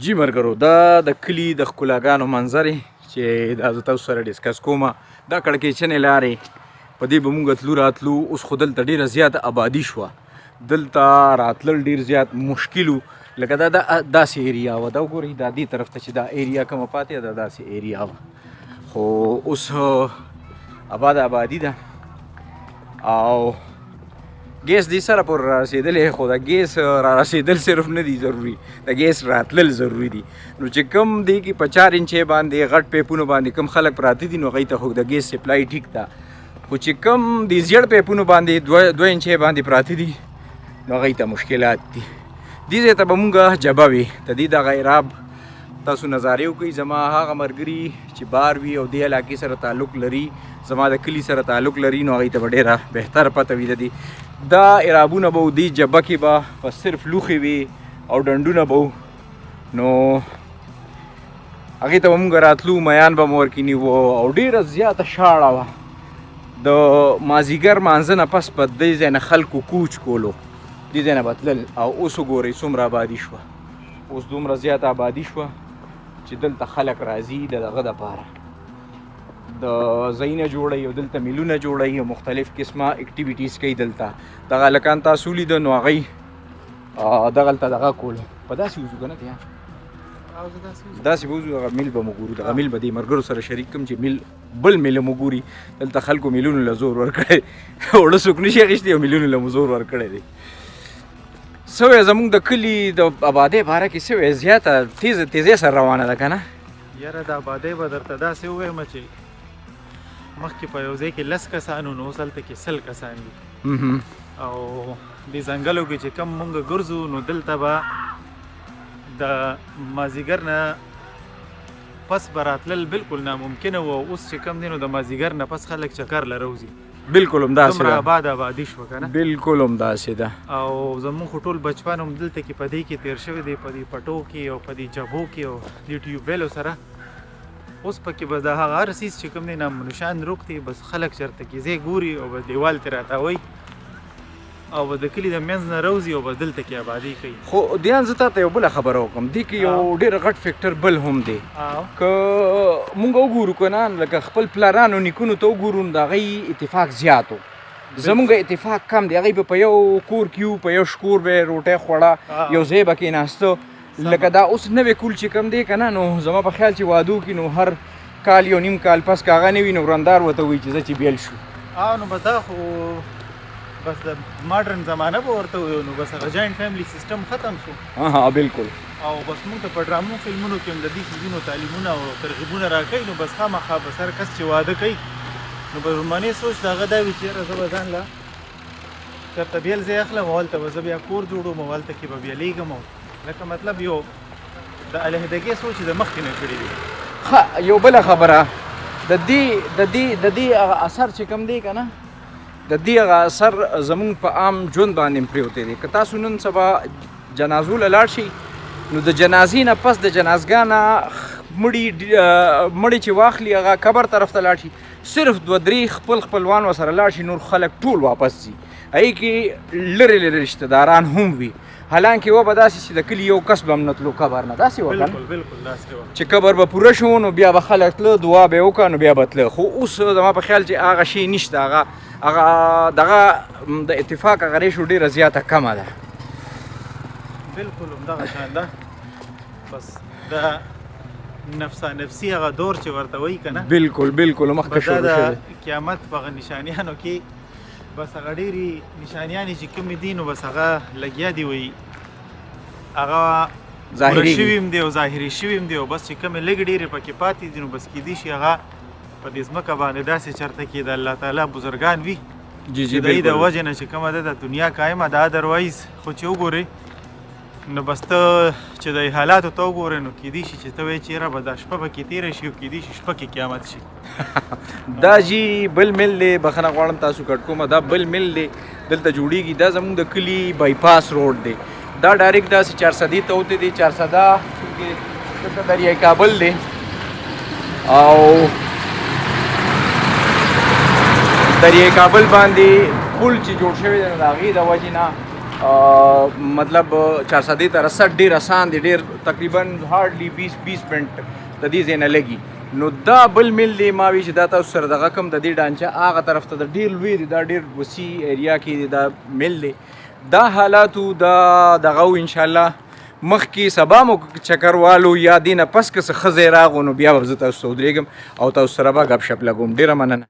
جی مرګرو دا د کلي د ښکلاګانو منظرې چې دا زه تاسو سره ډسکس کومه دا کړکېچنې لارې په دې به موږ تلو راتلو. اوس خو دلته ډېره زیاته آبادي شوه، دلته راتلل ډېر زیات مشکل و. لکه دا داسې ایریا وه، دا وګورئ دا دې طرف ته چې دا ایریا کومه پاتې ده دا داسې ایریا وه، خو اوس آبادي ده او ګیس دې سره پورې را رسېدلی، خو د ګیس را رسېدل صرف نه دي ضروري، د ګیس راتلل ضروري دي. نو چې کوم دی کې په 4 انچې باندې غټ پیپونو باندې کوم خلک پراته دي نو هغوی ته خو د ګیس سپلای ټیک ده، خو چې کوم د زیړ پیپونو باندې 2 انچې باندې پراته دي نو هغوی ته مشکلات دي. دې ځای ته به مونږ جبه وي د دې دغه ایراب تاسو نظارې وکړئ. زما هغه ملګري چې بار وي او دې علاقې سره تعلق لري، زما د کلي سره تعلق لري، نو هغوی ته به ډېره بهتره پته وي. د دې دا ایرابونه به دې جبه کې به صرف لوښې وي او ډنډونه به نو هغې ته به مونږ راتلو، میان به مو ورکې نیوو او ډېره زیاته شاړه وه. د مازدیګر مانځه نه پس په دې ځای نه خلکو کوچ کولو، دې ځای نه به تلل. او اوس وګورئ څومره آبادي شوه، اوس دومره زیاته آبادي شوه چې دلته خلک راځي د دغه دپاره د ځایونه جوړوي او دلته میلونه جوړوي او مختلف قسمه اکټیویټیز کوي. دلته دغه هلکان تاسو ولیده نو هغوی دغلته دغه کولو په داسې وځو که نه که داسې به وځو، هغه میل به مو ګورو، دغه میل به دې ملګرو سره شریک کړم چې میل بل میل مو ګوري. دلته خلکو میلونو له زور ورکړی، اوړه څوک نشي اخیستی او میلونو له مو زور ورکړی دی. څه زمونږ د کلي د آبادۍ باره کې څه زیاته تیزۍ سره روانه ده که نه؟ یاره د آبادۍ به درته داسې ووایم چې مخکې په یو ځای کې 10 کسان وو، نو اوس هلته کې 100 کسان دي. او دې ځنګلو کې چې کم مونږ ګرځو نو دلته به د مازدیګر نه پس به راتلل بالکل ناممکنه وه. اوس چې کم دی نو د مازدیګر نه پس خلک چکر له روځي، بالکل همداسې ده، دومره آبادي شوه که نه؟ بالکل همداسې ده. او زمونږ خو ټول بچپن هم دلته کې په دې کې تېر شوی دی، په دې پټو کې او په دې جبو کې او دې ټیوبویلو سره. اوس پکې به د هغه هر څیز چې کوم دی نامنشان روک دی، بس خلک چېرته کې ځای ګوري او به دیوال ترې راتاوی او به د کلي د منځ نه روځي او به دلته کې آبادي کوي. خو دیان زه تاته یو بله خبره وکړم، دې کې یو ډېر غټ فیکټر بل هم دی. که مونږ وګورو که نه لکه خپل پلارانو نیکونو ته وګورو نو د هغوی اتفاق زیات و، زمونږ اتفاق کم دی. هغوی به په یو کور کې وو، په یو شکور به یې روټۍ خوړه، یو ځای به کېناسته. لکه دا اوس نوی کول چې کم دی که نه، نو زما په خیال چې واده وکړي نو هر کال یو نیم کال پس که هغه نه وي نو ورندار ورته وایي چې زه چې بیل شو. نو به دا خو بس د ماډرن زمانه به ورته وایو، نو بس هغه جاینټ فیملی سیسټم ختم شو. بالکل. او بس موږ ته په ډرامو فلمونو کې هم د دې څیزونو تعلیمونه او ترغیبونه راکوي، نو بس خامخا بس هر کس چې واده کوي نو به لومړنی سوچ د هغه دا وي چې یاره زه به ځان له چېرته بیل ځای اخلم او هلته به زه بیا کور جوړوم او هلته کې به بیلیږم. لکه مطلب یو د علیحدګۍ سوچ د مخکې نه کړي دي. یو بله خبره د دې هغه اثر چې کوم دی که نه، د دې هغه اثر زمونږ په عام ژوند باندې پرېوتی دی. که تاسو نن سبا جنازو له لاړ شئ نو د جنازې نه پس د جنازګاه نه مړي چې واخلي هغه قبر طرف ته لاړ شي، صرف 2-3 خپلوان ورسره لاړ شي، نور خلک ټول واپس ځي. هغې کې لرې رشته داران هم وي، حالانکه و به داسې چې د کلي یو کس به هم نه تلو قبر نه، داسې وه که نه؟ بالکل داسې وه چې قبر به پوره شو نو بیا به خلک تله، دعا به یې وکړه نو بیا به تله. خو اوس زما په خیال چې هغه شی نشته، هغه دغه د اتفاق هغه ریشو ډېره زیاته کمه ده. بالکل همدغه شان ده، بس د نفسا نفسي هغه دور چې ورته وایي که نه، بالکل مخکې شروع شوی د قیامت په هغه نشانیانو کې بس هغه ډېرې نشانیانې چې کومې دي نو بس هغه لګیا دي وایي هغه ظاهري شوي هم دي او ظاهري شوي هم دي، او بس چې کومې لږ ډېرې پکې پاتې دي نو بس کیدای شي هغه په دې ځمکه باندې داسې چېرته کې د الله تعالی بزرګان وي چې د هغې د وجې نه چې کومه ده د دنیا قایمه ده. ادروایز خو چې وګورئ نو بس ته چې د حالاتو ته وګورئ نو کیدای شي چې ته وایې چې یاره به دا شپه پکې تېره شي او کیدای شي شپه کې قیامت شي. دا جی بل مل دی، بخښنه غواړم تاسو کټ کومه، دا بل مل دی دلته جوړیږي. دا زموږ د کلي بایپاس روډ دی، دا ډایرکټ داسې 400 ته وتی دی. 400 دلته دریای کابل دی او دریای کابل باندې پل چې جوړ شوی دی نو د هغې د وجې نه مطلب چارسدې ته رسټ ډېر اسان دی، ډېر تقریبا هارډلی 20 منټ د دې ځای نه لګي. نو دا بل میل دی، ما وی چې دا تاسو سره دغه کوم د دې ډانچه هغه طرف ته د ډېر لوی دی، دا ډېر وسیع ایریا کې دی دا میل دی. دا حالاتو دا دغه و انشاءالله مخکې سبا مو چکر والو یا دینه پس که څه ښه ځای راغو نو بیا به زه تاسو ته ودرېږم او تاسو سره به ګپ شپ لګوم. ډېره مننه.